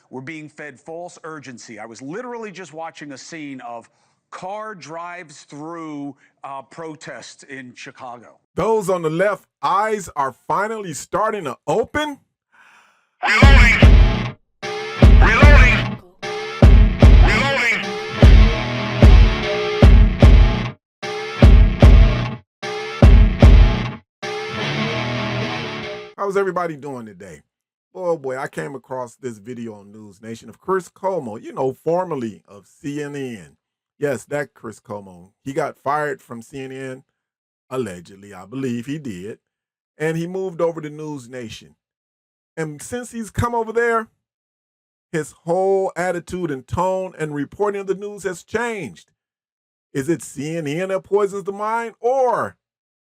were being fed false urgency. I was literally just watching a scene of car drives through protests in Chicago. Those on the left eyes are finally starting to open. Reloading! Reloading! Reloading! How's everybody doing today? Oh boy, I came across this video on News Nation of Chris Cuomo, formerly of CNN. Yes, that Chris Cuomo. He got fired from CNN, allegedly, I believe he did, and he moved over to News Nation. And since he's come over there, his whole attitude and tone and reporting of the news has changed. Is it CNN that poisons the mind, or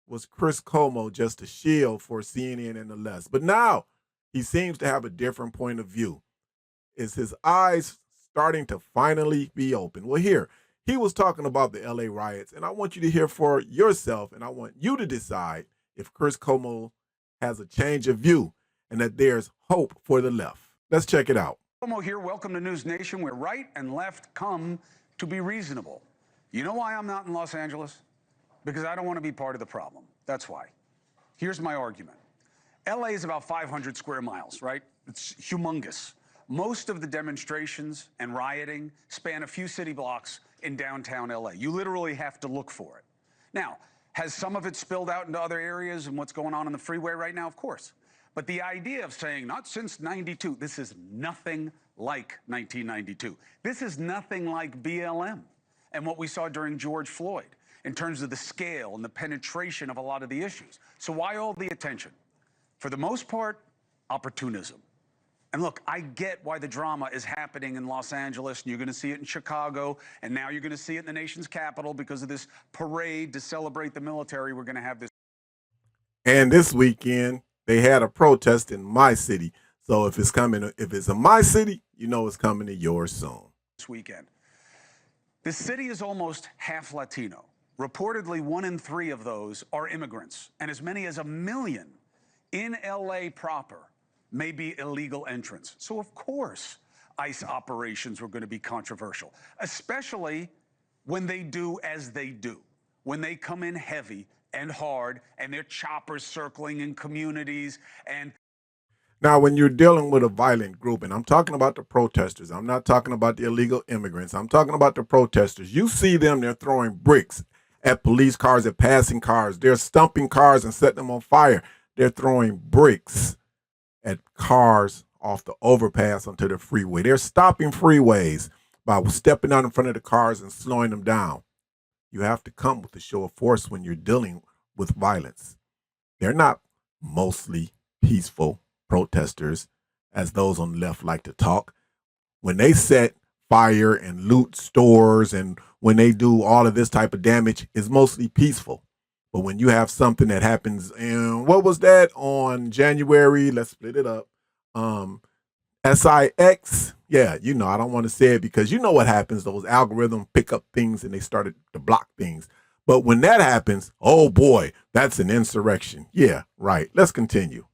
was Chris Cuomo just a shield for CNN and the left? But now he seems to have a different point of view. Is his eyes starting to finally be open? Well, here, he was talking about the LA riots, and I want you to hear for yourself, and I want you to decide if Chris Cuomo has a change of view and that there's hope for the left. Let's check it out. Cuomo here. Welcome to News Nation, where right and left come to be reasonable. You know why I'm not in Los Angeles? Because I don't want to be part of the problem. That's why. Here's my argument. LA is about 500 square miles, right? It's humongous. Most of the demonstrations and rioting span a few city blocks in downtown LA. You literally have to look for it. Now, has some of it spilled out into other areas and what's going on the freeway right now? Of course. But the idea of saying, not since 92, this is nothing like 1992. This is nothing like BLM and what we saw during George Floyd in terms of the scale and the penetration of a lot of the issues. So why all the attention? For the most part, opportunism. And look, I get why the drama is happening in Los Angeles, and you're going to see it in Chicago, and now you're going to see it in the nation's capital because of this parade to celebrate the military. We're going to have this. And this weekend, they had a protest in my city. So if it's in my city, you know it's coming to yours soon. This weekend. The city is almost half Latino. Reportedly, 1 in 3 of those are immigrants, and as many as 1 million in LA proper may be illegal entrants. So of course, ICE operations were going to be controversial, especially when they do as they do, when they come in heavy and hard and they're choppers circling in communities. And now, when you're dealing with a violent group, and I'm talking about the protesters, I'm not talking about the illegal immigrants, I'm talking about the protesters. You see them, they're throwing bricks at police cars, at passing cars. They're stumping cars and setting them on fire. They're throwing bricks at cars off the overpass onto the freeway. They're stopping freeways by stepping out in front of the cars and slowing them down. You have to come with a show of force when you're dealing with violence. They're not mostly peaceful protesters, as those on the left like to talk. When they set fire and loot stores and when they do all of this type of damage, it's mostly peaceful. But when you have something that happens, and what was that on January? Let's split it up. SIX. Yeah, I don't want to say it because you know what happens. Those algorithms pick up things and they started to block things. But when that happens, oh boy, that's an insurrection. Yeah, right. Let's continue.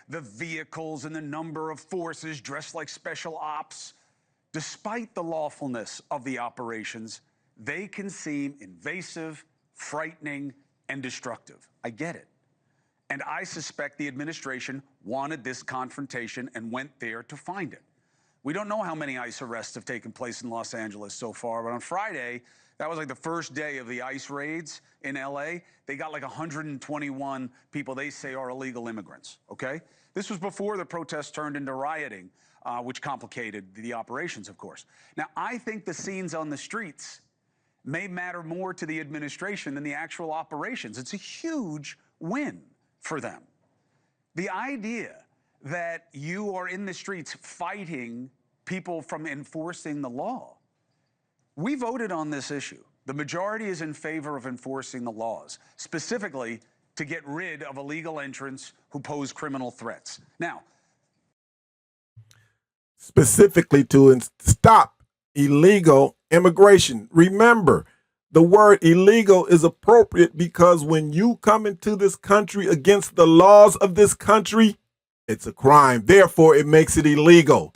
The vehicles and the number of forces dressed like special ops, despite the lawfulness of the operations, they can seem invasive, frightening, and destructive. I get it. And I suspect the administration wanted this confrontation and went there to find it. We don't know how many ICE arrests have taken place in Los Angeles so far, but on Friday, that was like the first day of the ICE raids in LA. They got like 121 people they say are illegal immigrants, okay? This was before the protests turned into rioting, which complicated the operations, of course. Now, I think the scenes on the streets may matter more to the administration than the actual operations. It's a huge win for them. The idea that you are in the streets fighting people from enforcing the law. We voted on this issue. The majority is in favor of enforcing the laws, specifically to get rid of illegal entrants who pose criminal threats. Now, specifically to stop illegal immigration. Remember, the word illegal is appropriate because when you come into this country against the laws of this country, it's a crime. Therefore, it makes it illegal.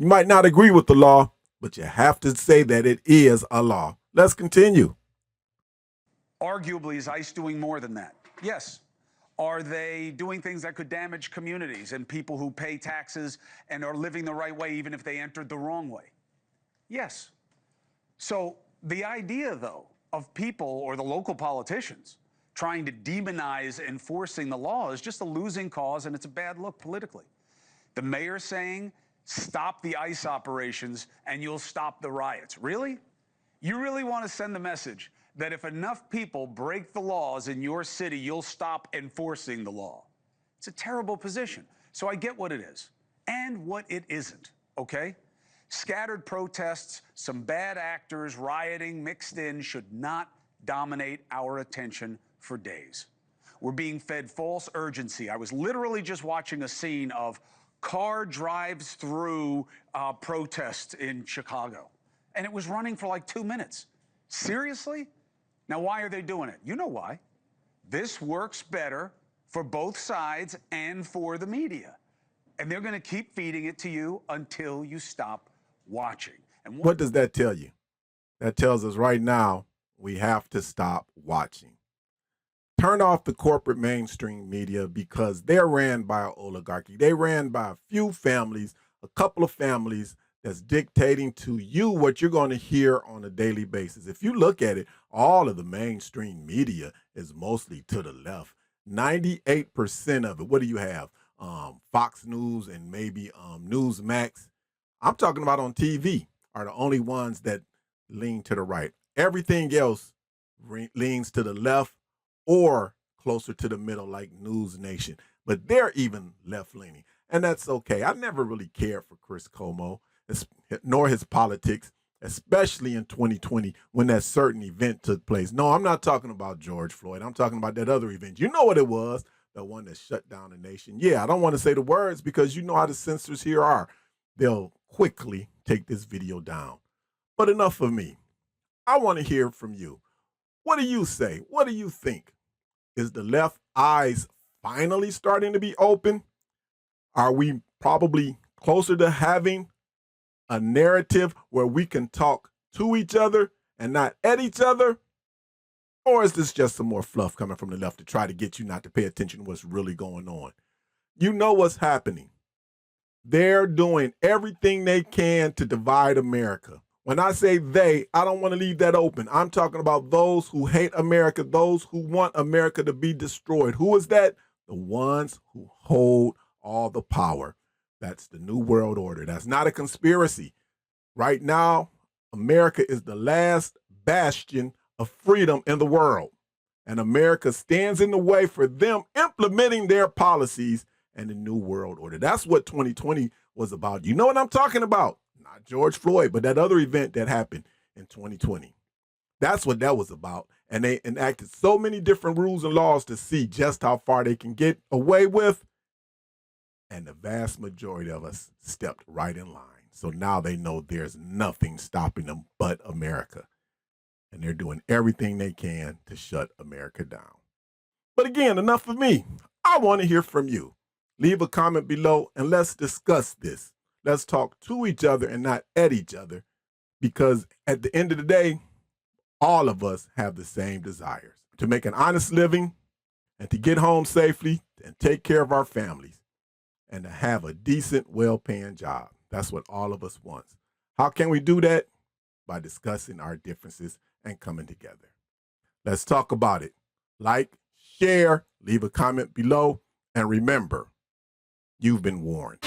You might not agree with the law, but you have to say that it is a law. Let's continue. Arguably, is ICE doing more than that? Yes. Are they doing things that could damage communities and people who pay taxes and are living the right way even if they entered the wrong way? Yes. So the idea, though, of people or the local politicians trying to demonize enforcing the law is just a losing cause, and it's a bad look politically. The mayor saying, stop the ICE operations and you'll stop the riots. Really? You really want to send the message that if enough people break the laws in your city, you'll stop enforcing the law? It's a terrible position. So I get what it is and what it isn't, okay? Scattered protests, some bad actors rioting mixed in should not dominate our attention for days. We're being fed false urgency. I was literally just watching a scene of car drives through protests in Chicago, and it was running for like 2 minutes. Seriously? Now, why are they doing it? You know why. This works better for both sides and for the media. And they're going to keep feeding it to you until you stop watching. And What does that tell you? That tells us right now we have to stop watching. Turn off the corporate mainstream media because they're ran by an oligarchy. They ran by a few families, a couple of families that's dictating to you what you're going to hear on a daily basis. If you look at it, all of the mainstream media is mostly to the left. 98% of it. What do you have? Fox News and maybe Newsmax. I'm talking about on TV are the only ones that lean to the right. Everything else leans to the left or closer to the middle like News Nation. But they're even left-leaning, and that's okay. I never really cared for Chris Cuomo, nor his politics, especially in 2020 when that certain event took place. No, I'm not talking about George Floyd. I'm talking about that other event. You know what it was, the one that shut down the nation. Yeah, I don't want to say the words because you know how the censors here are. They'll quickly take this video down. But enough of me. I want to hear from you. What do you say? What do you think? Is the left eyes finally starting to be open? Are we probably closer to having a narrative where we can talk to each other and not at each other? Or is this just some more fluff coming from the left to try to get you not to pay attention to what's really going on? You know what's happening. They're doing everything they can to divide America. When I say they, I don't want to leave that open. I'm talking about those who hate America, those who want America to be destroyed. Who is that? The ones who hold all the power. That's the New World Order. That's not a conspiracy. Right now, America is the last bastion of freedom in the world. And America stands in the way for them implementing their policies and the New World Order. That's what 2020 was about. You know what I'm talking about? Not George Floyd, but that other event that happened in 2020. That's what that was about. And they enacted so many different rules and laws to see just how far they can get away with. And the vast majority of us stepped right in line. So now they know there's nothing stopping them but America. And they're doing everything they can to shut America down. But again, enough of me. I want to hear from you. Leave a comment below and let's discuss this. Let's talk to each other and not at each other, because at the end of the day, all of us have the same desires: to make an honest living and to get home safely and take care of our families and to have a decent, well-paying job. That's what all of us want. How can we do that? By discussing our differences and coming together. Let's talk about it. Like, share, leave a comment below, and remember, you've been warned.